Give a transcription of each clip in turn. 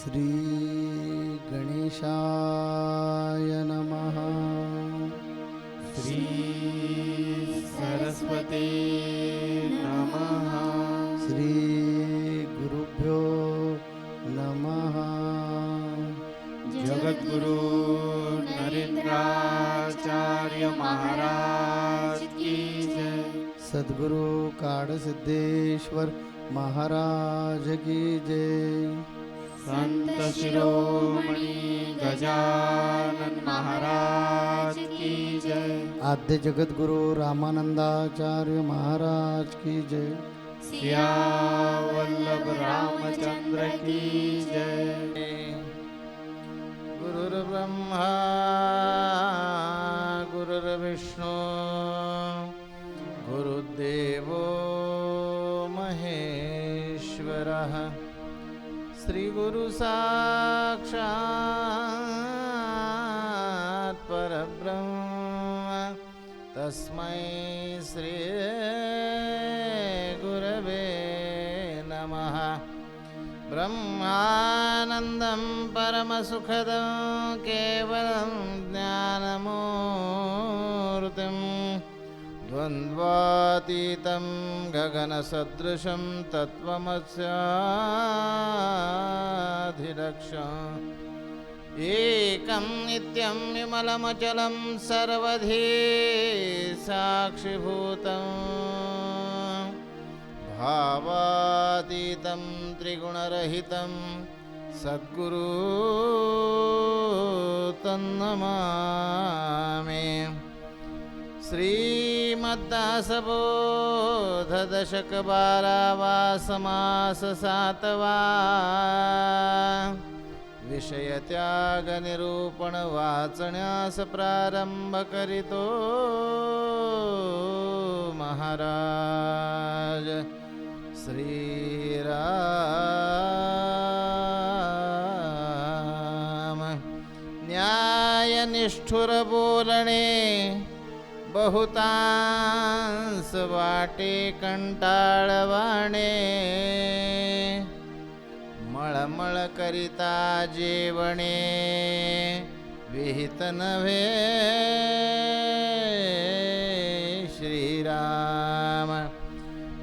श्री गणेशाय नमः। श्री सरस्वती नमः। श्री गुरुभ्यो नमः। जगद्गुरु नरेंद्राचार्य महाराज की जय। सद्गुरु काडसिद्धेश्वर महाराज की जय। संत शिरोमणि गजानन महाराज की जय। आद्य जगद्गुरु रामानंदाचार्य महाराज की जय। सियावल्लभ रामचंद्र की जय। गुरुर्ब्रह्मा गुरुर्विष्णु गुरुदेवो महेश्वरः। श्री गुरु साक्षात् परब्रह्म तस्मै श्री गुरवे नमः। ब्रह्मानन्दं परमसुखदं केवलं ज्ञानमूर्तिं द्वन्द्वातीतं गगनसदृशं तत्त्वमस्याधिलक्ष्यम् एकं नित्यं विमलमचलं सर्वधी साक्षिभूतं भावातीतं त्रिगुणरहितं सद्गुरु तन्नमामि। श्रीमद्दासबोधदशक 12वा समास 7वा विषयत्याग निरूपण वाचण्यास प्रारंभ करीतो महाराज श्रीराम। न्यायनिष्ठुर बोलणे बहुतांस वाटे कंटाळवाणे। मळमळ करिता जेवणे विहित नव्हे श्रीराम।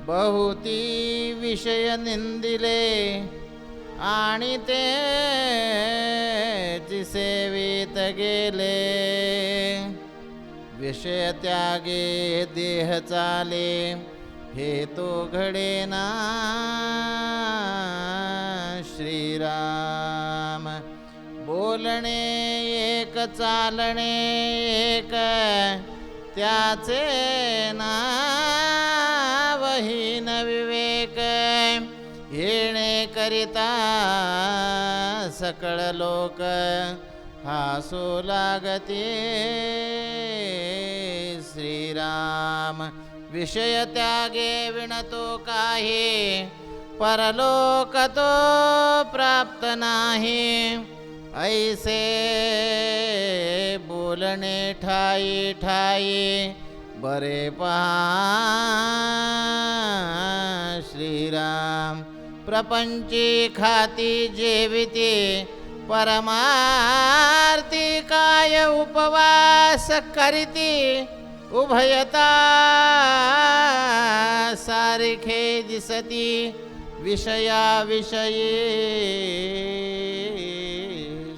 बहुती विषय निंदिले आणि ते सेवित गेले। विषय त्यागे देह चाले हे तो घडेना श्रीराम। बोलणे एक चालणे एक त्याचे नावहीन विवेक। येणे करिता सकळ लोक हासू लागते श्रीराम। विषय त्यागे विणतो काहे परलोक तो प्राप्त नाही। ऐसे बोलणे ठाई ठाई बरे पहा श्रीराम। प्रपंची खाती जेविती परमार्थी काय उपवास करीती। उभयता सारिखे दिसती विषया विषयी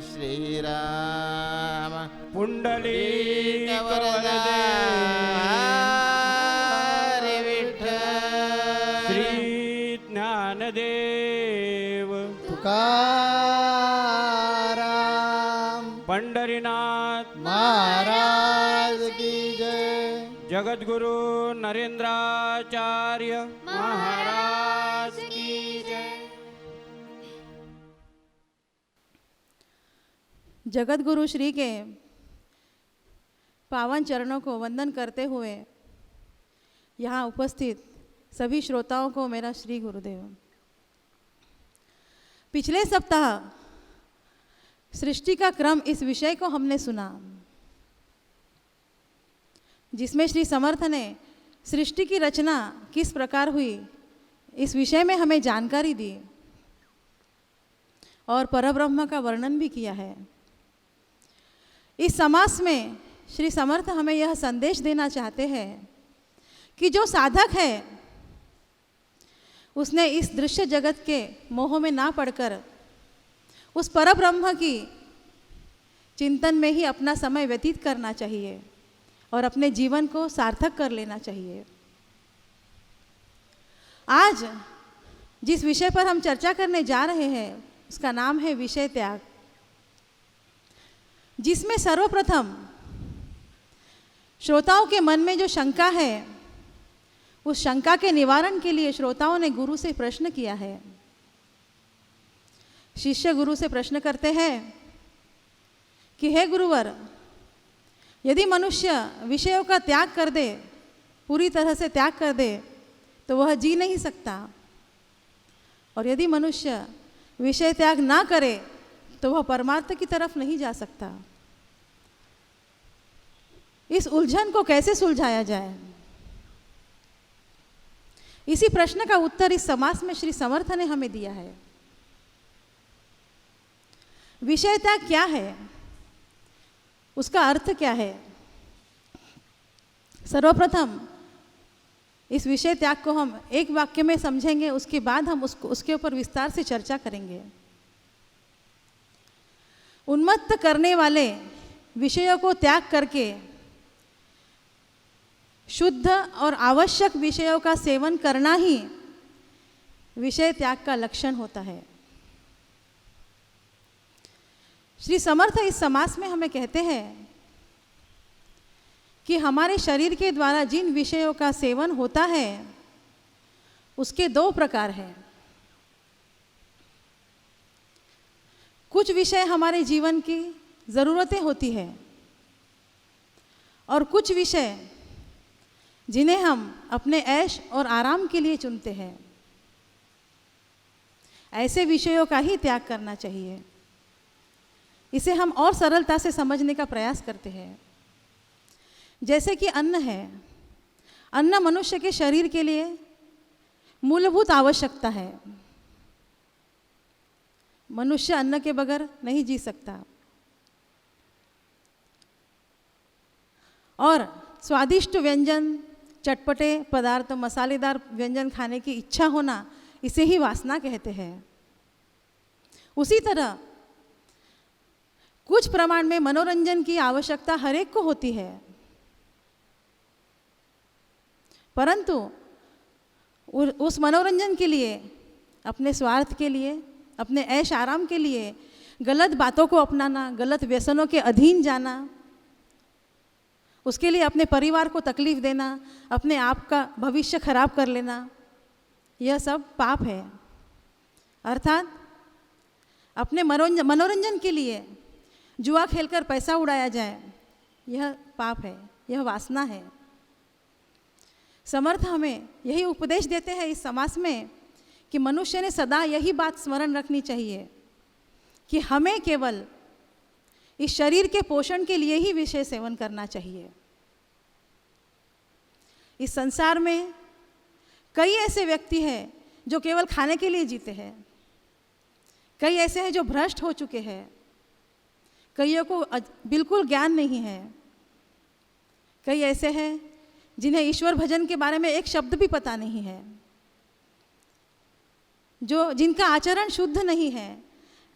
श्रीराम। पुंडलिक वरदे रे विठ्ठल। श्री ज्ञानदेव तुकाराम पंढरीनाथ महाराज की जय। जगद्गुरु नरेंद्राचार्य महाराज की जय। जगतगुरु श्री के पावन चरणों को वंदन करते हुए यहाँ उपस्थित सभी श्रोताओं को मेरा श्री गुरुदेव। पिछले सप्ताह सृष्टि का क्रम इस विषय को हमने सुना, जिसमें श्री समर्थ ने सृष्टि की रचना किस प्रकार हुई इस विषय में हमें जानकारी दी। और परब्रह्म का वर्णन भी किया है। इस समास में श्री समर्थ हमें यह संदेश देना चाहते हैं कि जो साधक है उसने इस दृश्य जगत के मोह में ना पड़कर उस परब्रह्म की चिंतन में ही अपना समय व्यतीत करना चाहिए और अपने जीवन को सार्थक कर लेना चाहिए। आज जिस विषय पर हम चर्चा करने जा रहे हैं उसका नाम है विषय त्याग, जिसमें सर्वप्रथम श्रोताओं के मन में जो शंका है उस शंका के निवारण के लिए श्रोताओं ने गुरु से प्रश्न किया है। शिष्य गुरु से प्रश्न करते हैं कि हे गुरुवर, यदि मनुष्य विषयों का त्याग कर दे, पूरी तरह से त्याग कर दे, तो वह जी नहीं सकता, और यदि मनुष्य विषय त्याग ना करे तो वह परमार्थ की तरफ नहीं जा सकता। इस उलझन को कैसे सुलझाया जाए? इसी प्रश्न का उत्तर इस समास में श्री समर्थ ने हमें दिया है। विषय त्याग क्या है, उसका अर्थ क्या है? सर्वप्रथम इस विषय त्याग को हम एक वाक्य में समझेंगे, उसके बाद हम उसके ऊपर विस्तार से चर्चा करेंगे। उन्मत्त करने वाले विषयों को त्याग करके शुद्ध और आवश्यक विषयों का सेवन करना ही विषय त्याग का लक्षण होता है। श्री समर्थ इस समास में हमें कहते हैं कि हमारे शरीर के द्वारा जिन विषयों का सेवन होता है उसके दो प्रकार हैं। कुछ विषय हमारे जीवन की ज़रूरतें होती है और कुछ विषय जिन्हें हम अपने ऐश और आराम के लिए चुनते हैं। ऐसे विषयों का ही त्याग करना चाहिए। इसे हम और सरलता से समझने का प्रयास करते हैं। जैसे कि अन्न है, अन्न मनुष्य के शरीर के लिए मूलभूत आवश्यकता है। मनुष्य अन्न के बगैर नहीं जी सकता। और स्वादिष्ट व्यंजन, चटपटे पदार्थ, मसालेदार व्यंजन खाने की इच्छा होना, इसे ही वासना कहते हैं। उसी तरह कुछ प्रमाण में मनोरंजन की आवश्यकता हर एक को होती है, परंतु उस मनोरंजन के लिए, अपने स्वार्थ के लिए, अपने ऐश आराम के लिए गलत बातों को अपनाना, गलत व्यसनों के अधीन जाना, उसके लिए अपने परिवार को तकलीफ देना, अपने आप का भविष्य खराब कर लेना, यह सब पाप है। अर्थात अपने मनोरंजन के लिए जुआ खेलकर पैसा उड़ाया जाए, यह पाप है, यह वासना है। समर्थ हमें यही उपदेश देते हैं इस समास में कि मनुष्य ने सदा यही बात स्मरण रखनी चाहिए कि हमें केवल इस शरीर के पोषण के लिए ही विषय सेवन करना चाहिए। इस संसार में कई ऐसे व्यक्ति हैं जो केवल खाने के लिए जीते हैं, कई ऐसे हैं जो भ्रष्ट हो चुके हैं, कईयों को बिल्कुल ज्ञान नहीं है, कई ऐसे हैं जिन्हें ईश्वर भजन के बारे में एक शब्द भी पता नहीं है, जिनका आचरण शुद्ध नहीं है।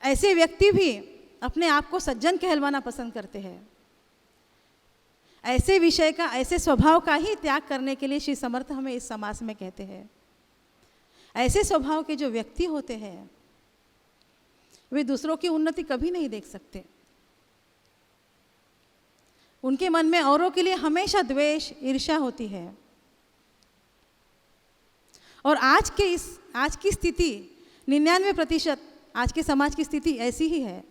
ऐसे व्यक्ति भी अपने आप को सज्जन कहलवाना पसंद करते हैं। ऐसे विषय का, ऐसे स्वभाव का ही त्याग करने के लिए श्री समर्थ हमें इस समास में कहते हैं। ऐसे स्वभाव के जो व्यक्ति होते हैं वे दूसरों की उन्नति कभी नहीं देख सकते। उनके मन में औरों के लिए हमेशा द्वेष, ईर्ष्या होती है। और आज की स्थिति 99% आज के समाज की स्थिति ऐसी ही है।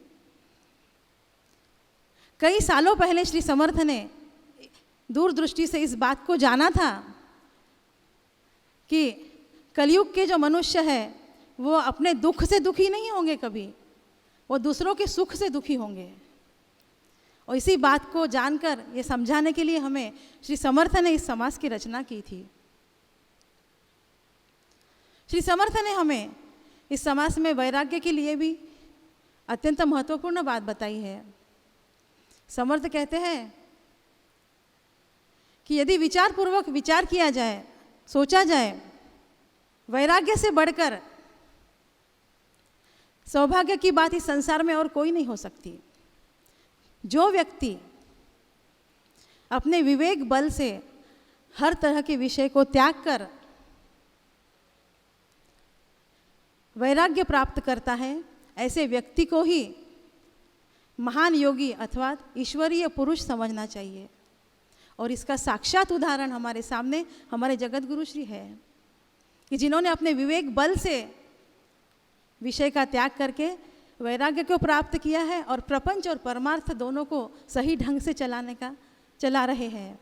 कई सालों पहले श्री समर्थ ने दूरदृष्टि से इस बात को जाना था कि कलयुग के जो मनुष्य है वो अपने दुख से दुखी नहीं होंगे कभी, वो दूसरों के सुख से दुखी होंगे। और इसी बात को जानकर ये समझाने के लिए हमें श्री समर्थ ने इस समास की रचना की थी। श्री समर्थ ने हमें इस समास में वैराग्य के लिए भी अत्यंत महत्वपूर्ण बात बताई है। समर्थ कहते हैं कि यदि विचारपूर्वक विचार किया जाए, सोचा जाए, वैराग्य से बढ़कर सौभाग्य की बात इस संसार में और कोई नहीं हो सकती। जो व्यक्ति अपने विवेक बल से हर तरह के विषय को त्याग कर वैराग्य प्राप्त करता है, ऐसे व्यक्ति को ही महान योगी अथवा ईश्वरीय पुरुष समझना चाहिए। और इसका साक्षात उदाहरण हमारे सामने हमारे जगत गुरु श्री है कि जिन्होंने अपने विवेक बल से विषय का त्याग करके वैराग्य को प्राप्त किया है और प्रपंच और परमार्थ दोनों को सही ढंग से चला रहे हैं।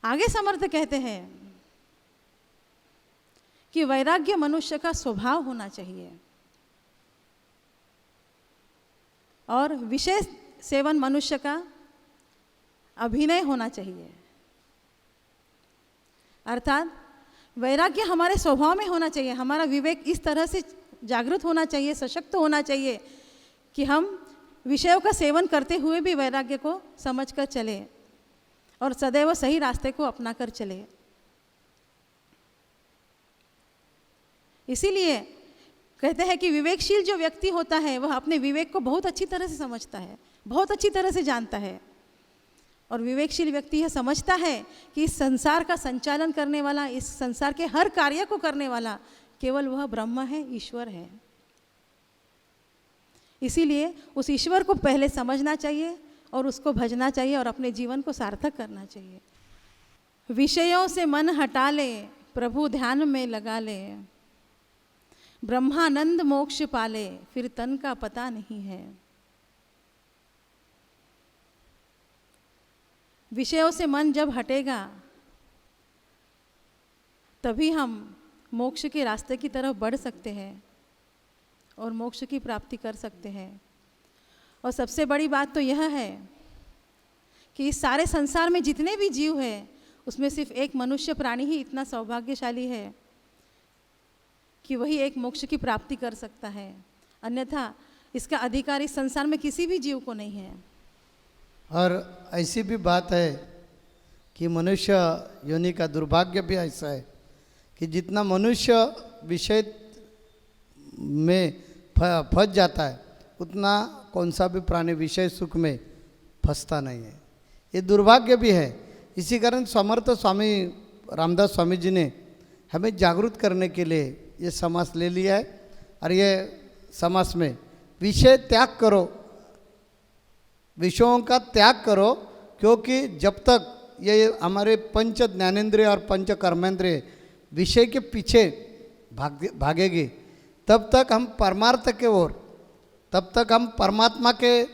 आगे समर्थ कहते हैं कि वैराग्य मनुष्य का स्वभाव होना चाहिए और विषय सेवन मनुष्य का अभिनय होना चाहिए। अर्थात वैराग्य हमारे स्वभाव में होना चाहिए। हमारा विवेक इस तरह से जागृत होना चाहिए, सशक्त होना चाहिए कि हम विषयों का सेवन करते हुए भी वैराग्य को समझकर चले और सदैव सही रास्ते को अपनाकर चले। इसीलिए कहते हैं कि विवेकशील जो व्यक्ति होता है वह अपने विवेक को बहुत अच्छी तरह से समझता है, बहुत अच्छी तरह से जानता है। और विवेकशील व्यक्ति यह समझता है कि इस संसार का संचालन करने वाला, इस संसार के हर कार्य को करने वाला केवल वह ब्रह्म है, ईश्वर है। इसीलिए उस ईश्वर को पहले समझना चाहिए और उसको भजना चाहिए और अपने जीवन को सार्थक करना चाहिए। विषयों से मन हटा ले, प्रभु ध्यान में लगा ले, ब्रह्मानंद मोक्ष पाले, फिर तन का पता नहीं है। विषयों से मन जब हटेगा तभी हम मोक्ष के रास्ते की तरफ बढ़ सकते हैं और मोक्ष की प्राप्ति कर सकते हैं। और सबसे बड़ी बात तो यह है कि इस सारे संसार में जितने भी जीव हैं उसमें सिर्फ एक मनुष्य प्राणी ही इतना सौभाग्यशाली है कि वही एक मोक्ष की प्राप्ति कर सकता है, अन्यथा इसका अधिकार इस संसार में किसी भी जीव को नहीं है। और ऐसी भी बात है कि मनुष्य योनि का दुर्भाग्य भी ऐसा है कि जितना मनुष्य विषय में फंस जाता है उतना कौन सा भी प्राणी विषय सुख में फंसता नहीं है। ये दुर्भाग्य भी है। इसी कारण समर्थ स्वामी रामदास स्वामी जी ने हमें जागरूक करने के लिए ये समास ले लिया है। और ये समास में विषय त्याग करो, विषयों का त्याग करो, क्योंकि जब तक ये हमारे पंच ज्ञानेंद्रिय और पंच कर्मेंद्रिय विषय के पीछे भागेगी तब तक हम परमार्थ के ओर, तब तक हम परमात्मा के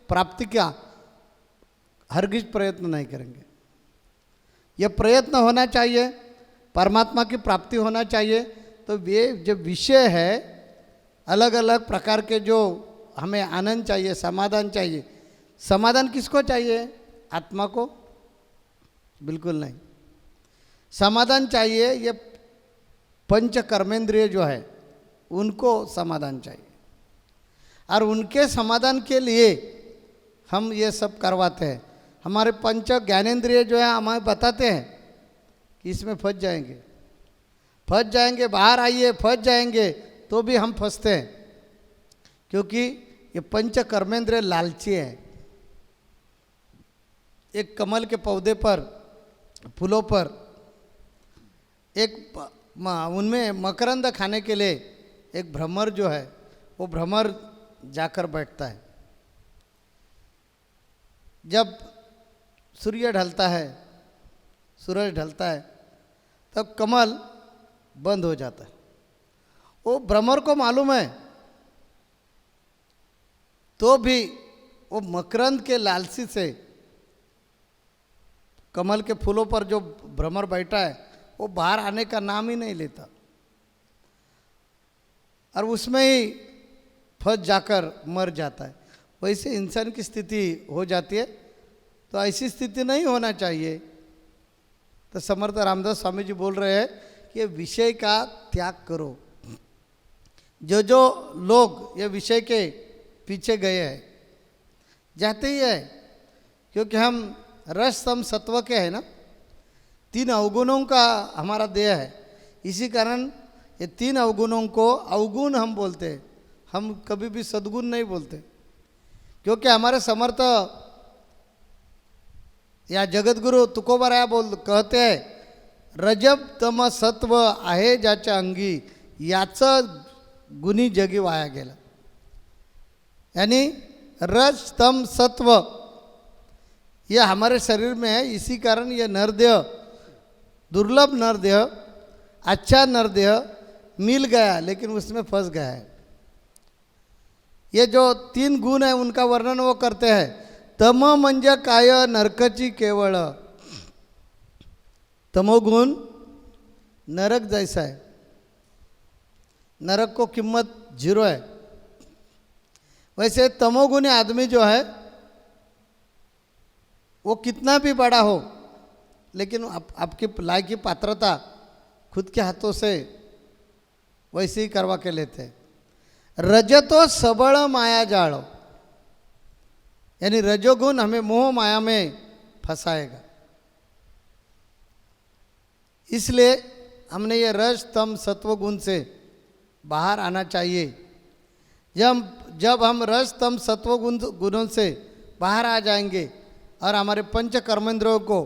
प्राप्ति का हरगिज प्रयत्न नहीं करेंगे। यह प्रयत्न होना चाहिए, परमात्मा की प्राप्ति होना चाहिए। तो ये जो विषय है, अलग अलग प्रकार के जो हमें आनंद चाहिए, समाधान चाहिए, समाधान किसको चाहिए? आत्मा को? बिल्कुल नहीं। समाधान चाहिए ये पंच कर्मेंद्रिय जो है उनको समाधान चाहिए, और उनके समाधान के लिए हम ये सब करवाते हैं। हमारे पंच ज्ञानेंद्रिय जो है हमें बताते हैं कि इसमें फंस जाएंगे, बाहर आइए, फंस जाएंगे, तो भी हम फंसते हैं, क्योंकि ये पंच कर्मेंद्रिय लालची है। एक कमल के पौधे पर, फूलों पर एक उनमें मकरंद खाने के लिए एक भ्रमर जो है वो भ्रमर जाकर बैठता है। जब सूर्य ढलता है, सूरज ढलता है, तब कमल बंद हो जाता है। वो भ्रमर को मालूम है, तो भी वो मकरंद के लालसी से कमल के फूलों पर जो भ्रमर बैठा है वो बाहर आने का नाम ही नहीं लेता, और उसमें ही फंस जाकर मर जाता है। वैसे इंसान की स्थिति हो जाती है। तो ऐसी स्थिति नहीं होना चाहिए। तो समर्थ रामदास स्वामी जी बोल रहे हैं कि विषय का त्याग करो, जो जो लोग ये विषय के पीछे गए हैं, जाते ही है, क्योंकि हम रस तम सत्व के है ना, 3 अवगुणों का हमारा देह है। इसी कारण ये 3 अवगुणों को अवगुण हम बोलते हैं, हम कभी भी सद्गुण नहीं बोलते, क्योंकि हमारे समर्थ या जगतगुरु तुकोबाराया कहते हैं, रजब तम सत्व आहे ज्याच्या अंगी याचं गुणी जगी वाया गेला। यानी रज तम सत्व ये हमारे शरीर में है, इसी कारण ये नरदेह, दुर्लभ नरदेह, अच्छा नरदेह मिल गया लेकिन उसमें फंस गया है। ये जो 3 गुण है उनका वर्णन वो करते हैं। तम म्हणजे काय नरकाची केवळ, तमोगुण नरक जैसा है, नरक को कीमत 0 है। वैसे तमोगुणी आदमी जो है वो कितना भी बड़ा हो, लेकिन आपकी लायक की पात्रता खुद के हाथों से वैसे ही करवा के लेते हैं। रजतो सबल माया जाड़ो, यानी रजोगुण हमें मोह माया में फंसाएगा। इसलिए हमने ये रज तम सत्व गुण से बाहर आना चाहिए। जब हम रज तम सत्व गुणों से बाहर आ जाएंगे और हमारे पंच कर्मेंद्रियों को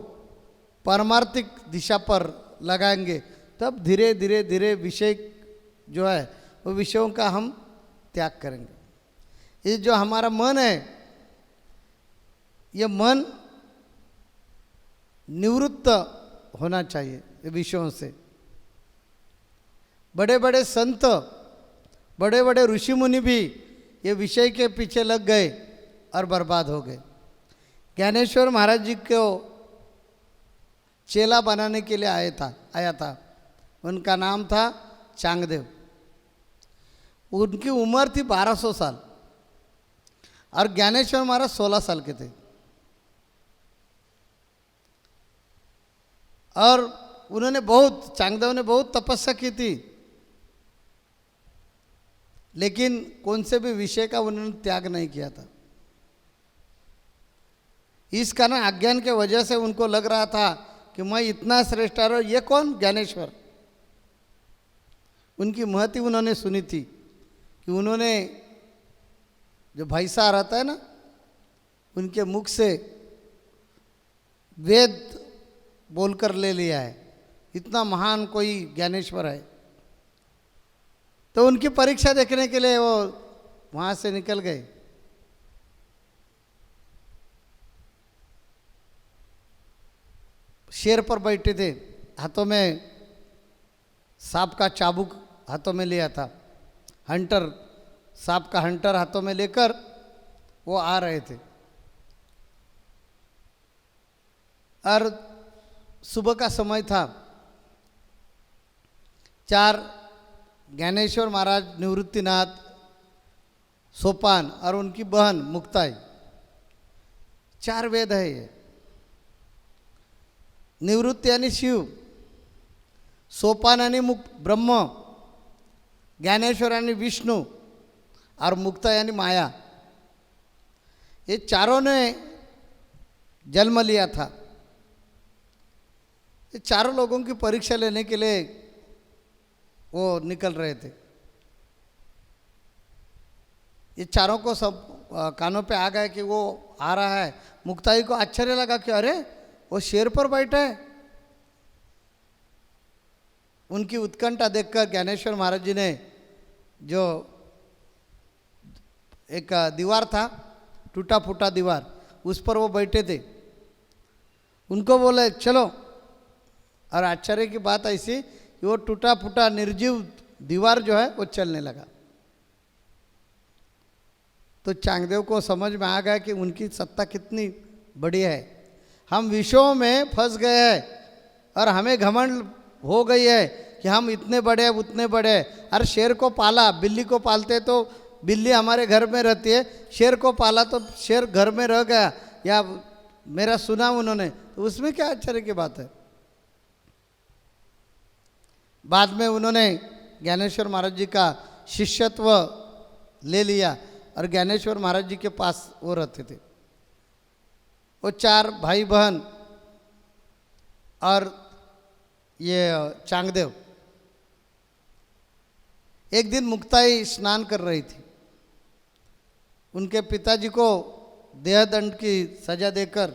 परमार्थिक दिशा पर लगाएंगे, तब धीरे धीरे धीरे विषय जो है वो विषयों का हम त्याग करेंगे। ये जो हमारा मन है, ये मन निवृत्त होना चाहिए ये विषयों से। बड़े बड़े संत, बड़े बड़े ऋषि मुनि भी ये विषय के पीछे लग गए और बर्बाद हो गए। ज्ञानेश्वर महाराज जी को चेला बनाने के लिए आया था, उनका नाम था चांगदेव। उनकी उम्र थी 1200 साल और ज्ञानेश्वर महाराज 16 साल के थे। और उन्होंने चांगदेव ने बहुत तपस्या की थी, लेकिन कौन से भी विषय का उन्होंने त्याग नहीं किया था। इस कारण अज्ञान के वजह से उनको लग रहा था कि मैं इतना श्रेष्ठ हूँ, ये कौन ज्ञानेश्वर। उनकी महती उन्होंने सुनी थी कि उन्होंने जो भाई साहब रहता है ना, उनके मुख से वेद बोलकर ले लिया है, इतना महान कोई ज्ञानेश्वर है। तो उनकी परीक्षा देखने के लिए वो वहाँ से निकल गए। शेर पर बैठे थे, हाथों में सांप का चाबुक हाथों में लिया था, हंटर, सांप का हंटर हाथों में लेकर वो आ रहे थे। और सुबह का समय था। 4 ज्ञानेश्वर महाराज, निवृत्तिनाथ, सोपान और उनकी बहन मुक्ताई, 4 वेद है ये। निवृत्ति यानी शिव, सोपान यानी ब्रह्म, ज्ञानेश्वर यानी विष्णु और मुक्ता यानी माया। ये चारों ने जन्म लिया था। ये चारों लोगों की परीक्षा लेने के लिए वो निकल रहे थे। ये चारों को सब कानों पे आ गए कि वो आ रहा है। मुक्ताई को आश्चर्य लगा कि अरे वो शेर पर बैठा है। उनकी उत्कंठा देखकर ज्ञानेश्वर महाराज जी ने, जो एक दीवार था, टूटा फूटा दीवार, उस पर वो बैठे थे, उनको बोले चलो। और आश्चर्य की बात ऐसी कि वो टूटा फूटा निर्जीव दीवार जो है वो चलने लगा। तो चांगदेव को समझ में आ गया कि उनकी सत्ता कितनी बड़ी है। हम विषयों में फंस गए हैं और हमें घमंड हो गई है कि हम इतने बड़े उतने बड़े। अरे शेर को पाला, बिल्ली को पालते तो बिल्ली हमारे घर में रहती है, शेर को पाला तो शेर घर में रह गया, या मेरा सुना उन्होंने, तो उसमें क्या आश्चर्य की बात है। बाद में उन्होंने ज्ञानेश्वर महाराज जी का शिष्यत्व ले लिया और ज्ञानेश्वर महाराज जी के पास वो रहते थे। वो 4 भाई बहन और ये चांगदेव एक दिन मुक्ताई स्नान कर रही थी। उनके पिताजी को देहदंड की सजा देकर,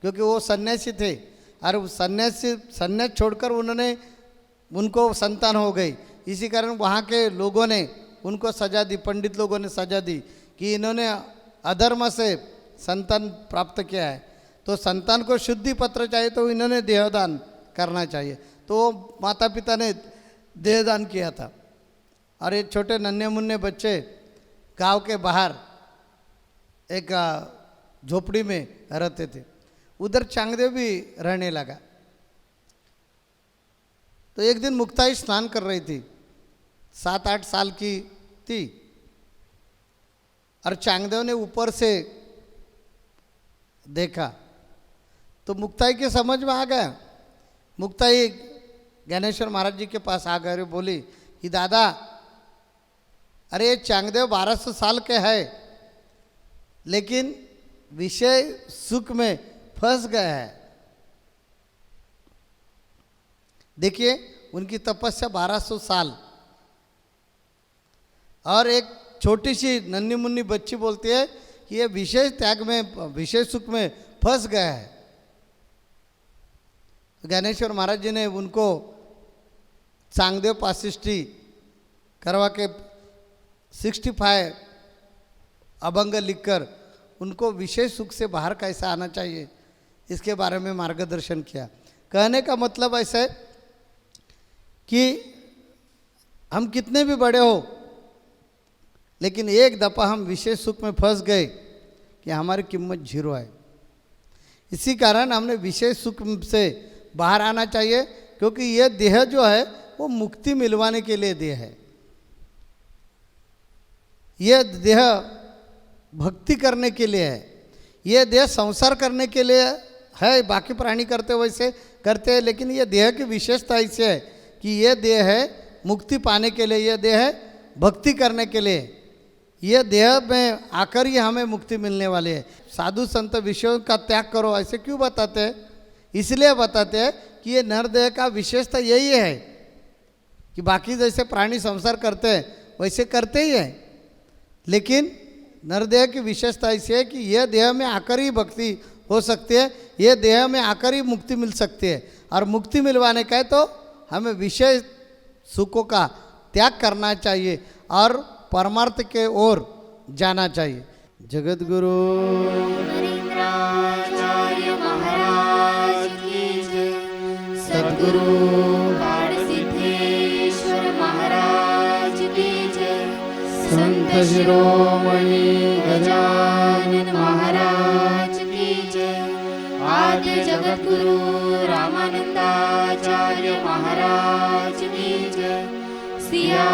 क्योंकि वो सन्यासी थे और सन्यास छोड़कर उनको संतान हो गई, इसी कारण वहाँ के लोगों ने उनको सजा दी, पंडित लोगों ने सजा दी कि इन्होंने अधर्म से संतान प्राप्त किया है, तो संतान को शुद्धि पत्र चाहिए तो इन्होंने देहदान करना चाहिए। तो माता पिता ने देहदान किया था। और ये छोटे नन्हे मुन्ने बच्चे गांव के बाहर एक झोपड़ी में रहते थे। उधर चांगदेव भी रहने लगा। तो एक दिन मुक्ताई स्नान कर रही थी, 7-8 साल की थी, और चांगदेव ने ऊपर से देखा तो मुक्ताई के समझ में आ गया। मुक्ताई ज्ञानेश्वर महाराज जी के पास आ गए, बोली कि दादा, अरे चांगदेव 1200 साल के है, लेकिन विषय सुख में फंस गया है। देखिए उनकी तपस्या 1200 साल, और एक छोटी सी नन्ही मुन्नी बच्ची बोलती है कि ये विशेष त्याग में, विशेष सुख में फंस गया है। ज्ञानेश्वर महाराज जी ने उनको चांगदेव पासिष्ठी करवा के 65 अभंग लिखकर उनको विशेष सुख से बाहर कैसे आना चाहिए इसके बारे में मार्गदर्शन किया। कहने का मतलब ऐसा है कि हम कितने भी बड़े हो, लेकिन एक दफ़ा हम विशेष सुख में फंस गए कि हमारी कीमत 0 है। इसी कारण हमने विशेष सुख से बाहर आना चाहिए, क्योंकि ये देह जो है वो मुक्ति मिलवाने के लिए देह है। ये देह भक्ति करने के लिए है, ये देह संसार करने के लिए है। बाकी प्राणी करते वैसे करते हैं, लेकिन ये देह की विशेषता ऐसे है कि ये देह है मुक्ति पाने के लिए, ये देह है भक्ति करने के लिए। ये देह में आकर ही हमें मुक्ति मिलने वाली है। साधु संत विषयों का त्याग करो ऐसे क्यों बताते हैं? इसलिए बताते हैं कि ये नरदेह का विशेषता यही है कि बाकी जैसे प्राणी संसार करते हैं वैसे करते ही हैं, लेकिन नरदेह की विशेषता ऐसी है कि यह देह में आकर ही भक्ति हो सकती है, यह देह में आकर ही मुक्ति मिल सकती है। और मुक्ति मिलवाने का है तो हमें विषय सुखों का त्याग करना चाहिए और परमार्थ के ओर जाना चाहिए। जगत गुरु नरेंद्राचार्य महाराज की जय। सद्गुरु सिद्धेश्वर महाराज की जय। संत शिरोमणि गजानन महाराज की जय। आद्य जगत गुरु रामानंदाचार्य महाराज की जय। सिया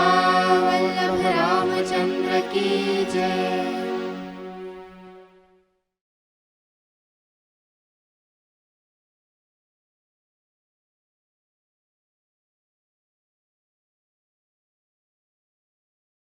वल्लभ रामचंद्र की जय।